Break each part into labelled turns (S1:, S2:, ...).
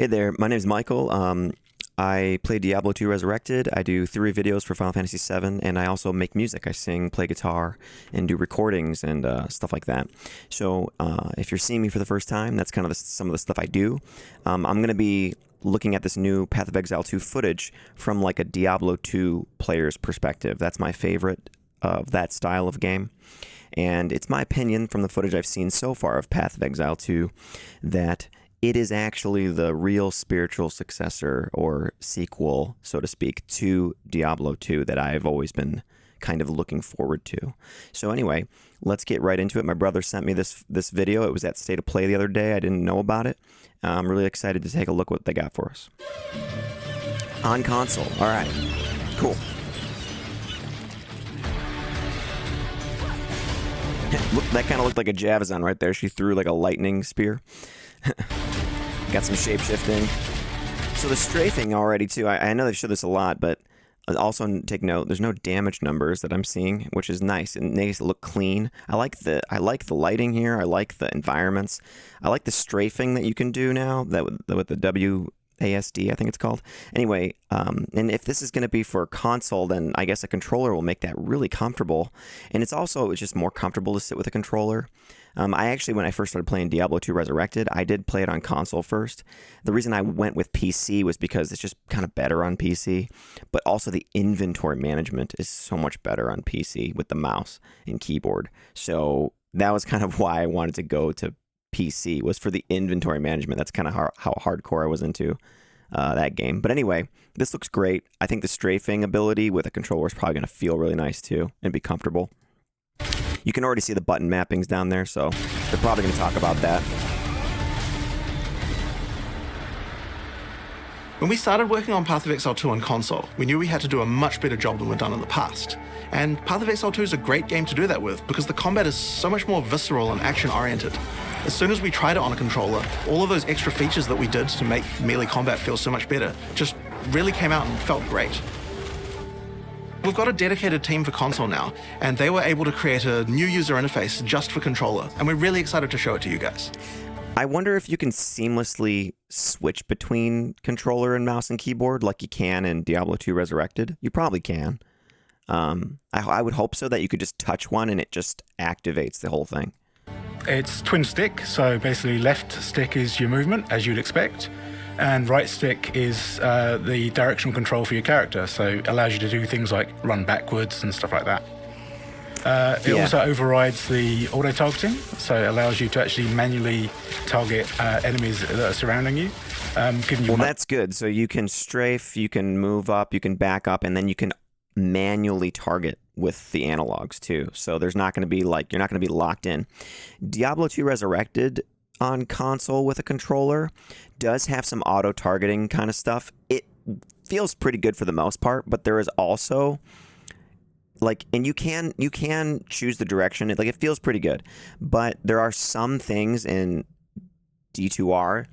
S1: Hey there, my name is Michael. I play Diablo 2 Resurrected. I do theory videos for Final Fantasy VII, and I also make music. I sing, play guitar, and do recordings and stuff like that. So if you're seeing me for the first time, that's kind of some of the stuff I do. I'm going to be looking at this new Path of Exile 2 footage from like a Diablo 2 player's perspective. That's my favorite of that style of game. And it's my opinion from the footage I've seen so far of Path of Exile 2 that it is actually the real spiritual successor or sequel, so to speak, to Diablo 2 that I've always been kind of looking forward to. So anyway, let's get right into it. My brother sent me this video. It was at State of Play the other day. I didn't know about it. I'm really excited to take a look what they got for us. On console. All right. Cool. Look, that kind of looked like a Javazon right there. She threw like a lightning spear. Got some shape-shifting. So the strafing already, too. I know they've showed this a lot, but also take note, there's no damage numbers that I'm seeing, which is nice. It makes it look clean. I like the lighting here. I like the environments. I like the strafing that you can do now that with the WASD, I think it's called. Anyway, and if this is going to be for console, then I guess a controller will make that really comfortable. And it's just more comfortable to sit with a controller. I actually, when I first started playing Diablo 2 Resurrected, I did play it on console first. The reason I went with PC was because it's just kind of better on PC, but also the inventory management is so much better on PC with the mouse and keyboard. So that was kind of why I wanted to go to PC, was for the inventory management. That's kind of how hardcore I was into that game. But anyway, this looks great. I think the strafing ability with a controller is probably going to feel really nice too and be comfortable. You can already see the button mappings down there, so they're probably going to talk about that.
S2: When we started working on Path of Exile 2 on console, we knew we had to do a much better job than we'd done in the past. And Path of Exile 2 is a great game to do that with, because the combat is so much more visceral and action-oriented. As soon as we tried it on a controller, all of those extra features that we did to make melee combat feel so much better just really came out and felt great. We've got a dedicated team for console now, and they were able to create a new user interface just for controller, and we're really excited to show it to you guys.
S1: I wonder if you can seamlessly switch between controller and mouse and keyboard like you can in Diablo 2 Resurrected. You probably can. I would hope so, that you could just touch one and it just activates the whole thing.
S3: It's twin stick, so basically left stick is your movement, as you'd expect, and right stick is the directional control for your character, so it allows you to do things like run backwards and stuff like that. It also overrides the auto-targeting, so it allows you to actually manually target enemies that are surrounding you.
S1: Well, that's good. So you can strafe, you can move up, you can back up, and then you can manually target with the analogs too. So there's not going to be you're not going to be locked in. Diablo 2 Resurrected on console with a controller does have some auto-targeting kind of stuff. It feels pretty good for the most part, but there is also and you can choose the direction. It feels pretty good, but there are some things in D2R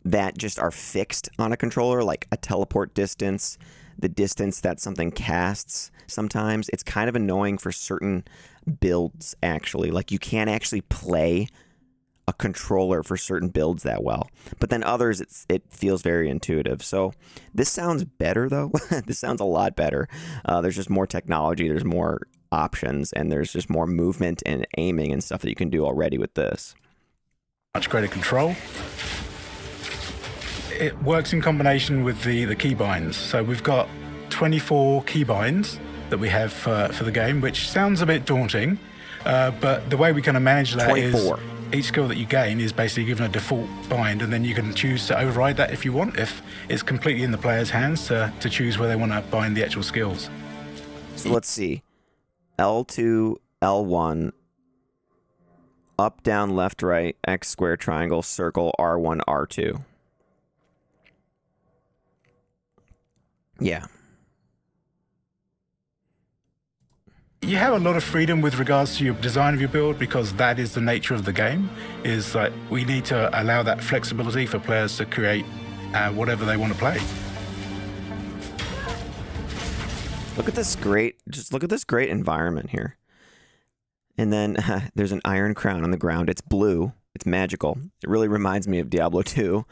S1: that just are fixed on a controller, like a teleport distance, the distance that something casts. Sometimes it's kind of annoying for certain builds, actually. Like, you can't actually play a controller for certain builds that well, but then others it feels very intuitive. So this sounds better, though. This sounds a lot better. There's just more technology, there's more options, and there's just more movement and aiming and stuff that you can do already with this.
S3: Much greater control. It works in combination with the keybinds. So we've got 24 keybinds that we have for the game, which sounds a bit daunting, but the way we kind of manage that 24. Is each skill that you gain is basically given a default bind, and then you can choose to override that if you want, if it's completely in the player's hands to choose where they want to bind the actual skills.
S1: So let's see. L2, L1, up, down, left, right, X, square, triangle, circle, R1, R2. Yeah.
S3: You have a lot of freedom with regards to your design of your build, because that is the nature of the game, is that we need to allow that flexibility for players to create whatever they want to play.
S1: Look at this great environment here. And then there's an iron crown on the ground. It's blue. It's magical. It really reminds me of Diablo 2.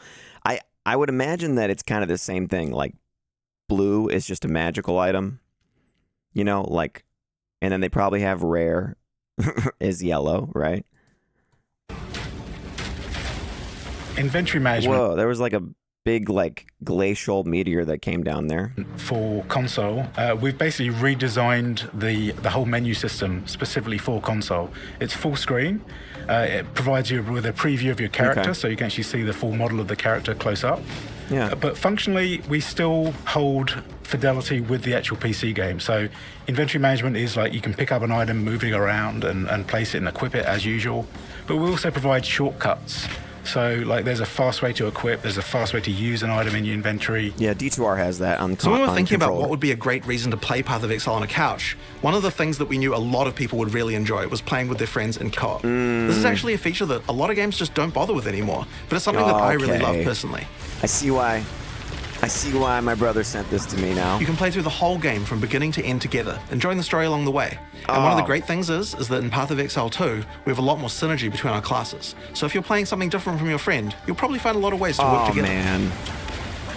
S1: I would imagine that it's kind of the same thing. Like blue is just a magical item, like, and then they probably have rare is yellow, right?
S3: Inventory management.
S1: Whoa, there was like a big like glacial meteor that came down there.
S3: For console, we've basically redesigned the whole menu system specifically for console. It's full screen. It provides you with a preview of your character, so you can actually see the full model of the character close up.
S1: Yeah.
S3: But functionally, we still hold fidelity with the actual PC game. So inventory management is like you can pick up an item, move it around, and place it and equip it as usual. But we also provide shortcuts. So, like, there's a fast way to equip, there's a fast way to use an item in your inventory.
S1: Yeah, D2R has that on
S2: So we were thinking about
S1: controller.
S2: what would be a great reason to play Path of Exile on a couch. One of the things that we knew a lot of people would really enjoy was playing with their friends in co-op. This is actually a feature that a lot of games just don't bother with anymore, but it's something that I really love personally.
S1: I see why my brother sent this to me now.
S2: You can play through the whole game from beginning to end together, enjoying the story along the way. And one of the great things is that in Path of Exile 2, we have a lot more synergy between our classes. So if you're playing something different from your friend, you'll probably find a lot of ways to work together.
S1: Oh man,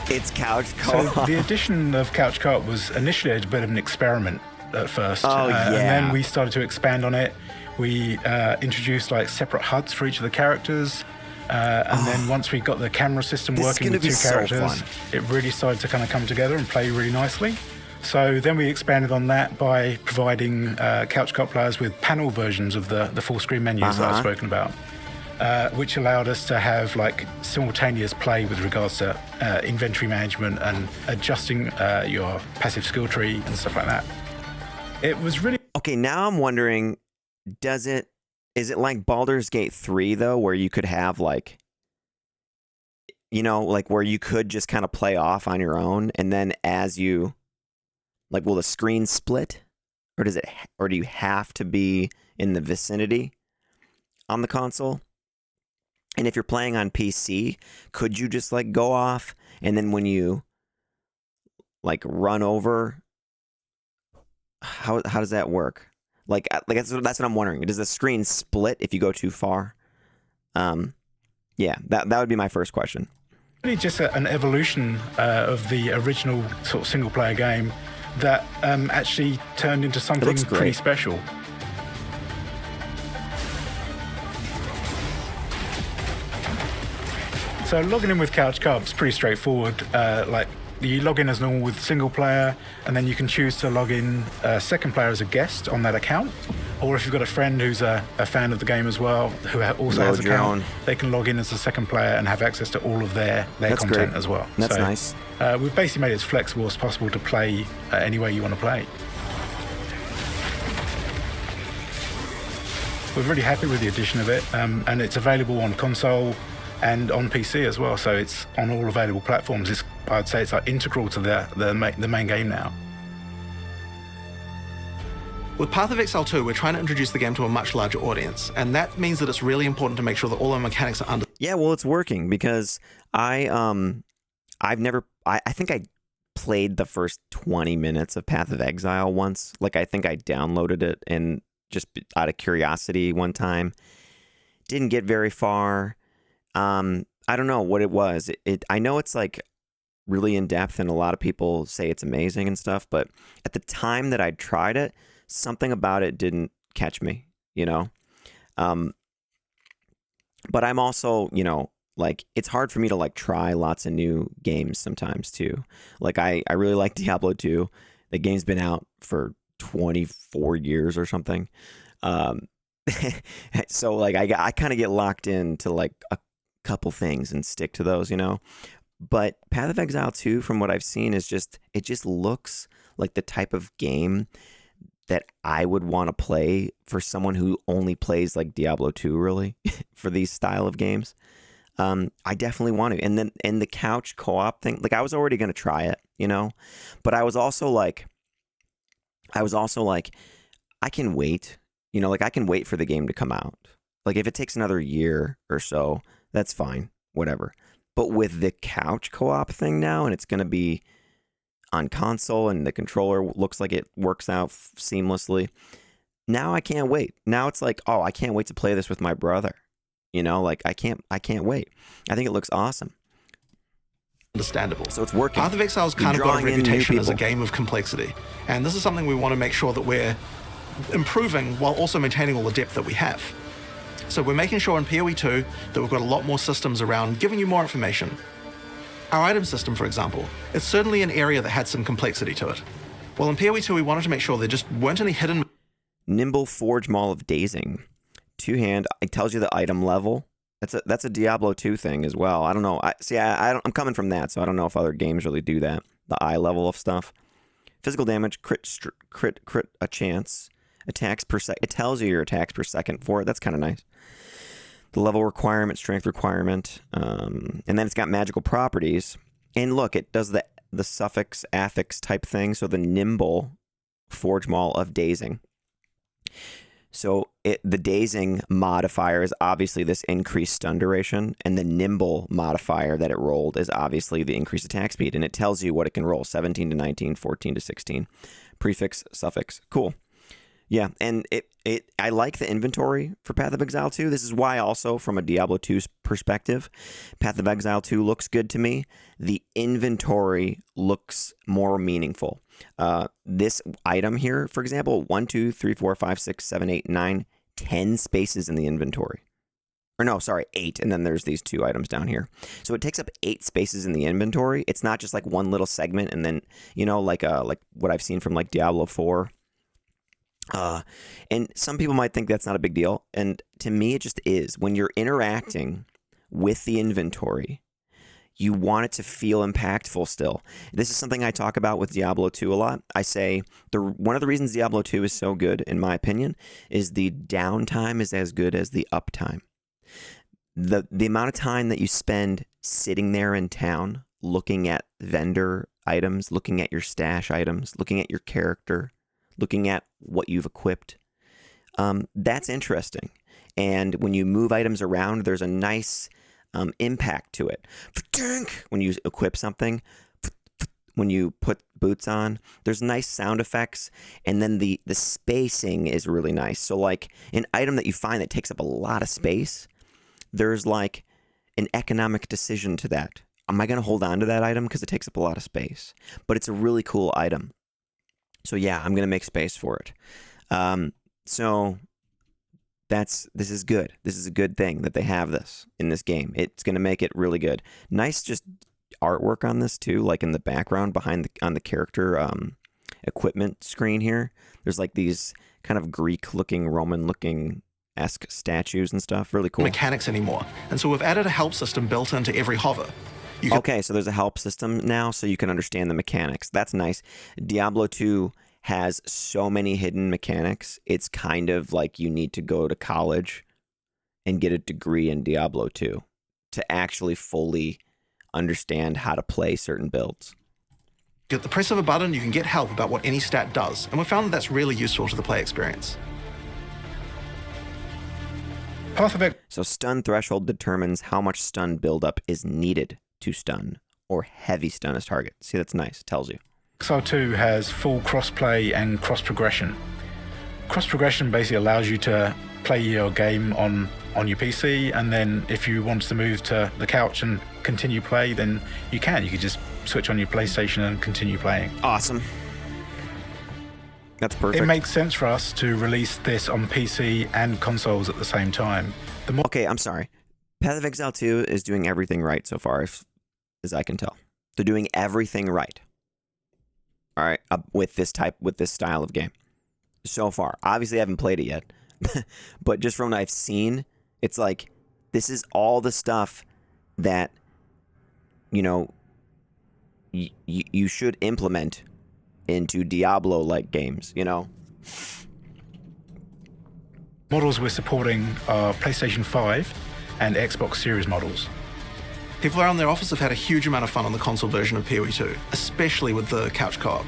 S1: it's couch co-op.
S3: So the addition of couch co-op was initially a bit of an experiment at first.
S1: Oh, yeah.
S3: And then we started to expand on it. We introduced like separate HUDs for each of the characters. And then once we got the camera system working with two characters, it really started to kind of come together and play really nicely. So then we expanded on that by providing couch co-op players with panel versions of the full screen menus that I've spoken about, which allowed us to have like simultaneous play with regards to inventory management and adjusting your passive skill tree and stuff like that. It was really...
S1: Okay, now I'm wondering, is it like Baldur's Gate 3, though, where you could have, like, like where you could just kind of play off on your own, and then as you, like, will the screen split? Or do you have to be in the vicinity on the console? And if you're playing on PC, could you just, like, go off, and then when you, like, run over, how does that work? Like that's what I'm wondering. Does the screen split if you go too far? Yeah, that would be my first question.
S3: Really just an evolution of the original sort of single player game that actually turned into something pretty special. So logging in with couch co-op is pretty straightforward. Like you log in as normal with single player, and then you can choose to log in second player as a guest on that account. Or if you've got a friend who's a fan of the game as well, who also has an account, they can log in as a second player and have access to all of their content as well.
S1: That's nice.
S3: We've basically made it as flexible as possible to play any way you want to play. We're really happy with the addition of it, and it's available on console and on PC as well, so it's on all available platforms. I'd say it's like integral to the main game now.
S2: With Path of Exile 2, we're trying to introduce the game to a much larger audience, and that means that it's really important to make sure that all our mechanics are under.
S1: Yeah, well, it's working because I think I played the first 20 minutes of Path of Exile once. Like, I think I downloaded it and just out of curiosity one time. Didn't get very far. I don't know what it was. I know it's like really in depth and a lot of people say it's amazing and stuff, but at the time that I tried it, something about it didn't catch me, but I'm also, like, it's hard for me to like try lots of new games sometimes too. Like I really like Diablo 2. The game's been out for 24 years or something. So like I kind of get locked into like a couple things and stick to those, But Path of Exile 2, from what I've seen, it just looks like the type of game that I would want to play for someone who only plays like Diablo 2, really, for these style of games. I definitely want to. And then in the couch co-op thing, like I was already going to try it, but I was also like, I can wait, like I can wait for the game to come out. Like if it takes another year or so, that's fine, whatever. But with the couch co-op thing now, and it's going to be on console, and the controller looks like it works out seamlessly. Now I can't wait. Now it's like, oh, I can't wait to play this with my brother. Like I can't wait. I think it looks awesome.
S2: understandable.
S1: So it's working.
S2: Path of Exile's
S1: You're
S2: kind of got a
S1: drawing in new
S2: reputation as a
S1: people.
S2: game of complexity. And this is something we want to make sure that we're improving while also maintaining all the depth that we have. So we're making sure in POE2 that we've got a lot more systems around giving you more information. Our item system, for example, it's certainly an area that had some complexity to it. Well, in POE2, we wanted to make sure there just weren't any hidden...
S1: Nimble Forge Maul of Dazing. Two-hand, it tells you the item level. That's a Diablo 2 thing as well. I don't know. I'm coming from that, so I don't know if other games really do that. The eye level of stuff. Physical damage, crit a chance. Attacks per second. It tells you your attacks per second for it. That's kind of nice. The level requirement, strength requirement, and then it's got magical properties. And look, it does the suffix, affix type thing. So the Nimble Forge Maul of Dazing. So the dazing modifier is obviously this increased stun duration, and the nimble modifier that it rolled is obviously the increased attack speed, and it tells you what it can roll, 17 to 19, 14 to 16. Prefix, suffix, cool. Yeah, and I like the inventory for Path of Exile 2. This is why also, from a Diablo 2's perspective, Path of Exile 2 looks good to me. The inventory looks more meaningful. This item here, for example, 1, 2, 3, 4, 5, 6, 7, 8, 9, 10 spaces in the inventory. Or no, sorry, 8, and then there's these 2 items down here. So it takes up 8 spaces in the inventory. It's not just like one little segment and then, like what I've seen from like Diablo 4. And some people might think that's not a big deal. And to me, it just is. When you're interacting with the inventory, you want it to feel impactful still. This is something I talk about with Diablo 2 a lot. I say one of the reasons Diablo 2 is so good, in my opinion, is the downtime is as good as the uptime. The amount of time that you spend sitting there in town, looking at vendor items, looking at your stash items, looking at your character, looking at what you've equipped, that's interesting. And when you move items around, there's a nice impact to it. When you equip something, when you put boots on, there's nice sound effects, and then the spacing is really nice. So like an item that you find that takes up a lot of space, there's like an economic decision to that. Am I going to hold on to that item because it takes up a lot of space? But it's a really cool item. So yeah, I'm going to make space for it. So this is good. This is a good thing that they have this in this game. It's going to make it really good. Nice just artwork on this too, like in the background on the character equipment screen here. There's like these kind of Greek-looking, Roman-looking-esque statues and stuff. Really cool.
S2: Mechanics anymore. And so we've added a help system built into every hover.
S1: Okay, so there's a help system now, so you can understand the mechanics. That's nice. Diablo 2 has so many hidden mechanics. It's kind of like you need to go to college and get a degree in Diablo 2 to actually fully understand how to play certain builds.
S2: At the press of a button, you can get help about what any stat does, and we found that that's really useful to the play experience.
S1: So stun threshold determines how much stun buildup is needed to stun or heavy stun as target. See, that's nice. It tells you.
S3: Exile 2 has full cross-play and cross-progression. Cross-progression basically allows you to play your game on your PC, and then if you want to move to the couch and continue play, then you can. You could just switch on your PlayStation and continue playing.
S1: Awesome. That's perfect.
S3: It makes sense for us to release this on PC and consoles at the same time.
S1: Okay, I'm sorry. Path of Exile 2 is doing everything right so far, as I can tell. They're doing everything right. All right, with this style of game so far. Obviously, I haven't played it yet, but just from what I've seen, it's like this is all the stuff that you should implement into Diablo-like games.
S3: Models we're supporting are PlayStation 5 and Xbox Series models.
S2: People around their office have had a huge amount of fun on the console version of POE2, especially with the couch co-op.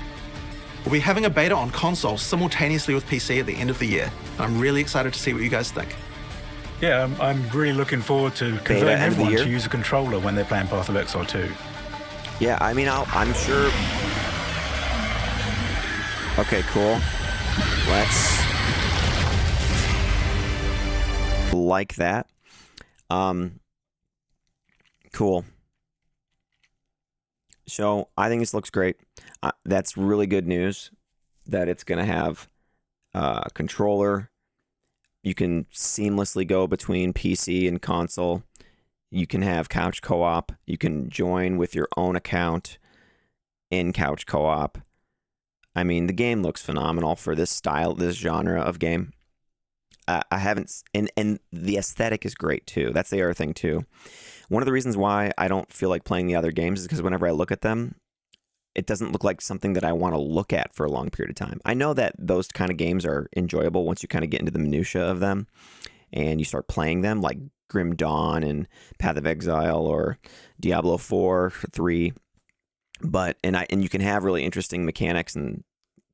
S2: We'll be having a beta on console simultaneously with PC at the end of the year, and I'm really excited to see what you guys think.
S3: Yeah, I'm really looking forward to converting everyone to use a controller when they're playing Path of Exile 2.
S1: Yeah, I mean, I'm sure... Okay, cool. Let's... like that. Cool. So I think this looks great. That's really good news that it's going to have a controller. You can seamlessly go between PC and console. You can have couch co-op. You can join with your own account in couch co-op. I mean, the game looks phenomenal for this style, this genre of game. I haven't, and the aesthetic is great too. That's the other thing too. One of the reasons why I don't feel like playing the other games is because whenever I look at them, it doesn't look like something that I want to look at for a long period of time. I know that those kind of games are enjoyable once you kind of get into the minutia of them and you start playing them, like Grim Dawn and Path of Exile or Diablo 4, 3. But and you can have really interesting mechanics and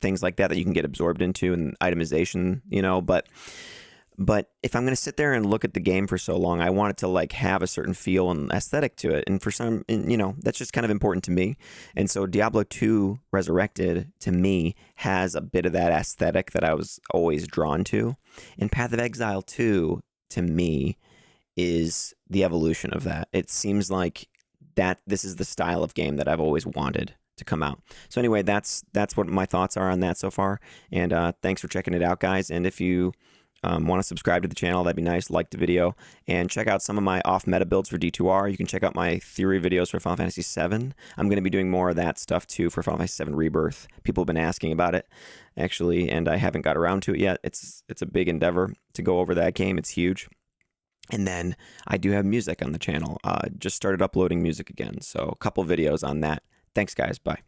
S1: things like that you can get absorbed into, and itemization, you know, but if I'm going to sit there and look at the game for so long, I want it to like have a certain feel and aesthetic to it. And for some, you know, that's just kind of important to me. And so Diablo 2 Resurrected to me has a bit of that aesthetic that I was always drawn to. And Path of Exile 2 to me is the evolution of that. It seems like that this is the style of game that I've always wanted to come out. So anyway, that's what my thoughts are on that so far. And thanks for checking it out, guys. And if you want to subscribe to the channel, that'd be nice. Like the video and check out some of my off-meta builds for D2R. You can check out my theory videos for Final Fantasy VII. I'm going to be doing more of that stuff too for Final Fantasy VII Rebirth. People have been asking about it actually, and I haven't got around to it yet. It's a big endeavor to go over that game. It's huge. And then I do have music on the channel. Just started uploading music again, so a couple videos on that. Thanks, guys. Bye.